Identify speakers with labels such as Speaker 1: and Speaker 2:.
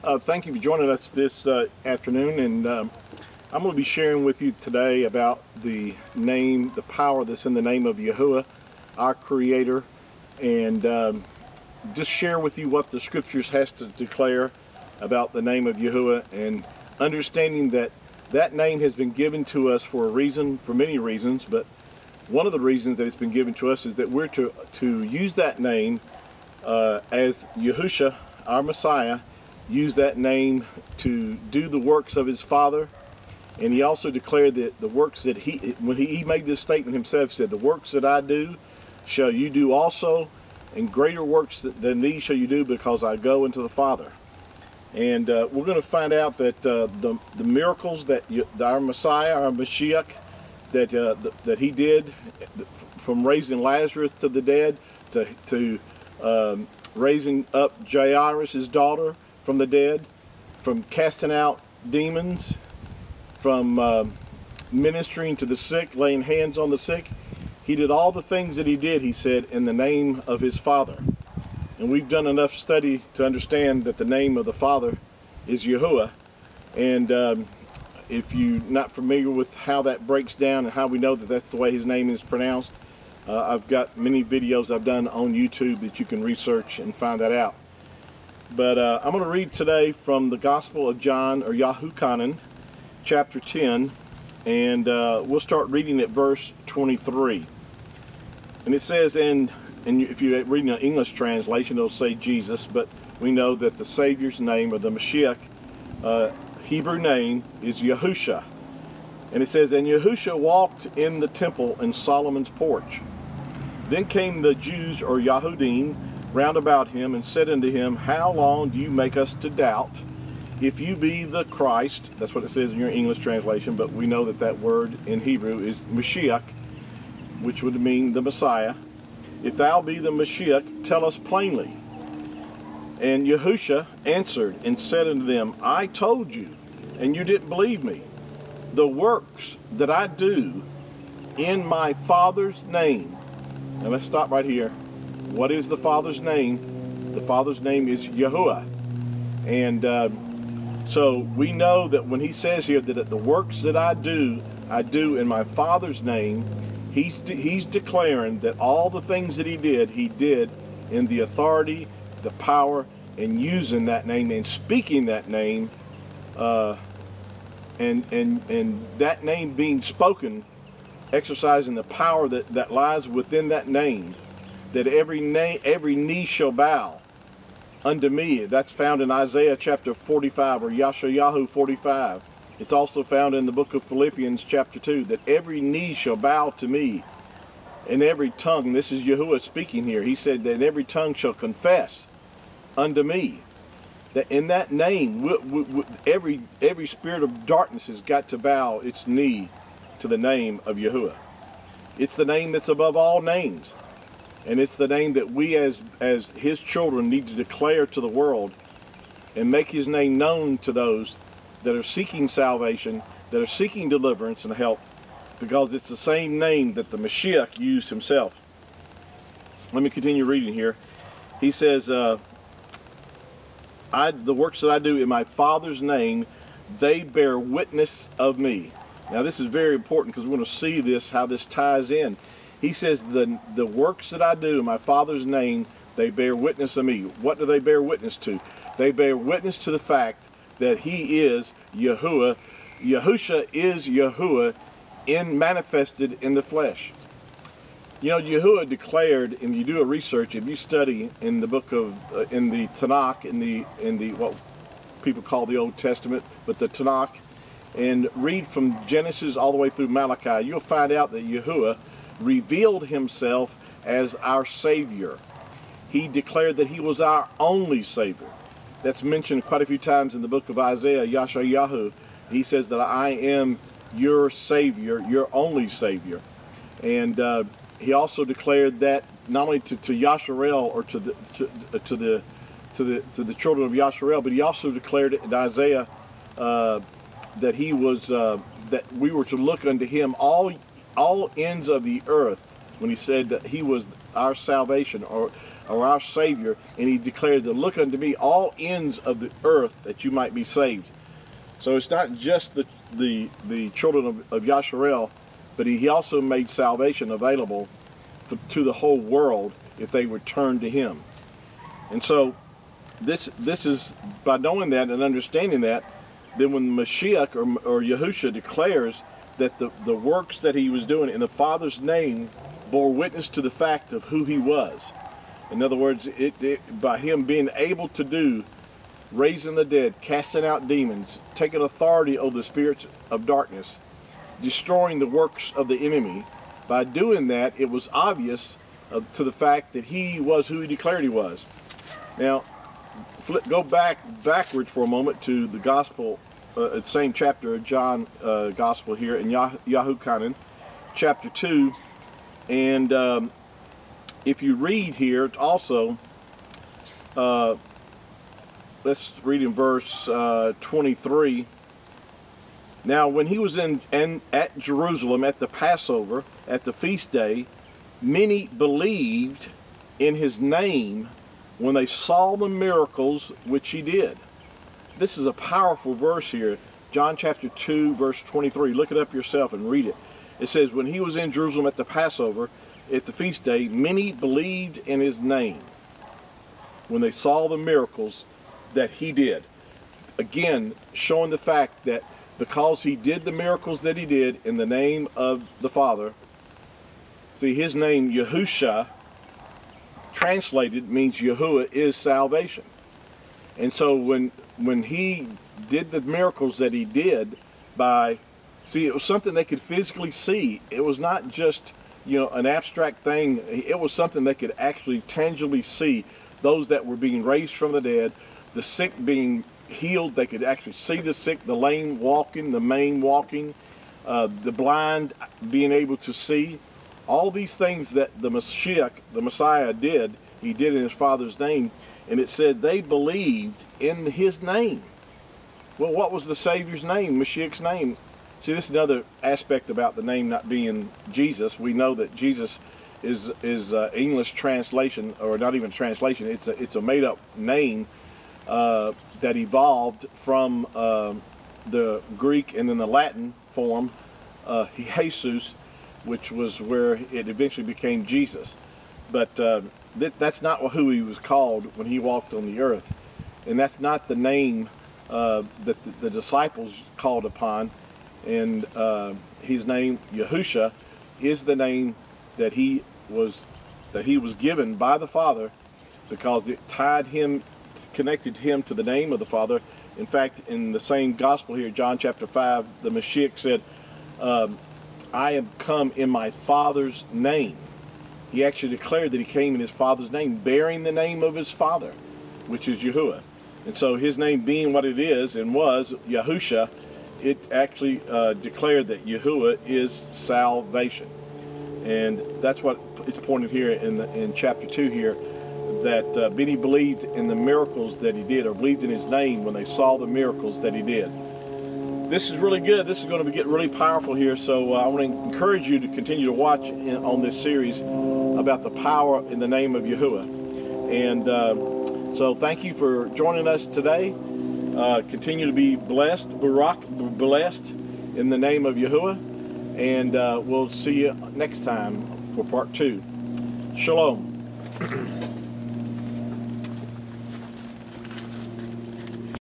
Speaker 1: Thank you for joining us this afternoon, and I'm going to be sharing with you today about the name, the power that's in the name of Yahuwah, our Creator, and just share with you what the Scriptures has to declare about the name of Yahuwah, and understanding that that name has been given to us for a reason, for many reasons, but one of the reasons that it's been given to us is that we're to use that name as YAHUSHA, our Messiah, used that name to do the works of his Father. And he also declared that the works that when he made this statement himself, said, "The works that I do shall you do also, and greater works than these shall you do, because I go into the Father." And we're going to find out that the miracles that our Messiah, our Mashiach, that he did, from raising Lazarus to the dead, to raising up Jairus' daughter from the dead, from casting out demons, from ministering to the sick, laying hands on the sick. He did all the things that he did, he said, in the name of his Father. And we've done enough study to understand that the name of the Father is Yahuwah. And if you're not familiar with how that breaks down and how we know that that's the way his name is pronounced, I've got many videos I've done on YouTube that you can research and find that out. But I'm going to read today from the Gospel of John, or YAHUKANAN, chapter 10, and we'll start reading at verse 23. And it says, and if you're reading an English translation, it'll say Jesus, but we know that the Savior's name, or the Mashiach, Hebrew name, is Yahusha. And it says, "And Yahusha walked in the temple in Solomon's porch. Then came the Jews, or Yahudim, round about him, and said unto him, How long do you make us to doubt? If you be the Christ," that's what it says in your English translation, but we know that that word in Hebrew is Mashiach, which would mean the Messiah. "If thou be the Mashiach, tell us plainly." And Yahusha answered and said unto them, "I told you, and you didn't believe me. The works that I do in my Father's name." Now let's stop right here. What is the Father's name? The Father's name is Yahuwah. And so we know that when he says here that the works that I do in my Father's name, he's declaring that all the things that he did in the authority, the power, and using that name and speaking that name, and that name being spoken, exercising the power that lies within that name, that every knee shall bow unto me. That's found in Isaiah chapter 45, or Yeshayahu 45. It's also found in the book of Philippians chapter 2, that every knee shall bow to me, and every tongue, this is Yahuwah speaking here, he said that every tongue shall confess unto me. That in that name, every spirit of darkness has got to bow its knee to the name of Yahuwah. It's the name that's above all names. And it's the name that we as his children need to declare to the world and make his name known to those that are seeking salvation, that are seeking deliverance and help, because it's the same name that the Mashiach used himself. Let me continue reading here. He says, the works that I do in my Father's name, they bear witness of me. Now this is very important, because we're going to see this, how this ties in. He says, the works that I do in my Father's name, they bear witness of me. What do they bear witness to? They bear witness to the fact that he is Yahuwah. Yahusha is Yahuwah manifested in the flesh. You know, Yahuwah declared, and you do a research, if you study in the book of, in the Tanakh, in the what people call the Old Testament, but the Tanakh, and read from Genesis all the way through Malachi, you'll find out that Yahuwah revealed himself as our Savior. He declared that he was our only Savior. That's mentioned quite a few times in the book of Isaiah, Yeshayahu. He says that I am your Savior, your only Savior. And he also declared that not only to Yasharel, or to the children of Yasharel, but he also declared it in Isaiah that he was that we were to look unto him all ends of the earth, when he said that he was our salvation, or or our Savior, and he declared that look unto me all ends of the earth that you might be saved. So it's not just the children of Yasharel, but he also made salvation available to the whole world if they would turn to him. And so this is, by knowing that and understanding that, then when Mashiach or Yahusha declares that the works that he was doing in the Father's name bore witness to the fact of who he was. In other words, by him being able to do raising the dead, casting out demons, taking authority over the spirits of darkness, destroying the works of the enemy, by doing that, it was obvious to the fact that he was who he declared he was. Now, go backwards for a moment to the gospel, the same chapter of John gospel here in YAHUAH, chapter 2, and if you read here also, let's read in verse 23. Now, when he was at Jerusalem at the Passover, at the feast day, many believed in his name when they saw the miracles which he did. This is a powerful verse here. John chapter 2, verse 23. Look it up yourself and read it. It says, when he was in Jerusalem at the Passover, at the feast day, many believed in his name when they saw the miracles that he did. Again, showing the fact that because he did the miracles that he did in the name of the Father, see, his name, YAHUSHA, translated means Yahuwah is salvation. And so when he did the miracles that he did see, it was something they could physically see. It was not just, an abstract thing. It was something they could actually tangibly see. Those that were being raised from the dead, the sick being healed, they could actually see the sick, the lame walking, the maimed walking, the blind being able to see. All these things that the Mashiach, the Messiah, did, he did in his Father's name, and it said they believed in his name. Well, what was the Savior's name, Mashiach's name? See, this is another aspect about the name not being Jesus. We know that Jesus is English translation, or not even translation. It's a made-up name that evolved from the Greek and then the Latin form, Jesus, which was where it eventually became Jesus. But that's not who he was called when he walked on the earth. And that's not the name that the disciples called upon. And his name, Yahusha, is the name that he was given by the Father, because it connected him to the name of the Father. In fact, in the same gospel here, John chapter 5, the Mashiach said, I am come in my Father's name. He actually declared that he came in his Father's name, bearing the name of his Father, which is Yahuwah. And so his name being what it is and was, Yahusha, it actually declared that Yahuwah is salvation. And that's what is pointed here in chapter 2 here, that many believed in the miracles that he did, or believed in his name when they saw the miracles that he did. This is really good. This is going to get really powerful here. So I want to encourage you to continue to watch on this series about the power in the name of Yahuwah. And so thank you for joining us today. Continue to be blessed, blessed in the name of Yahuwah. And we'll see you next time for part 2. Shalom.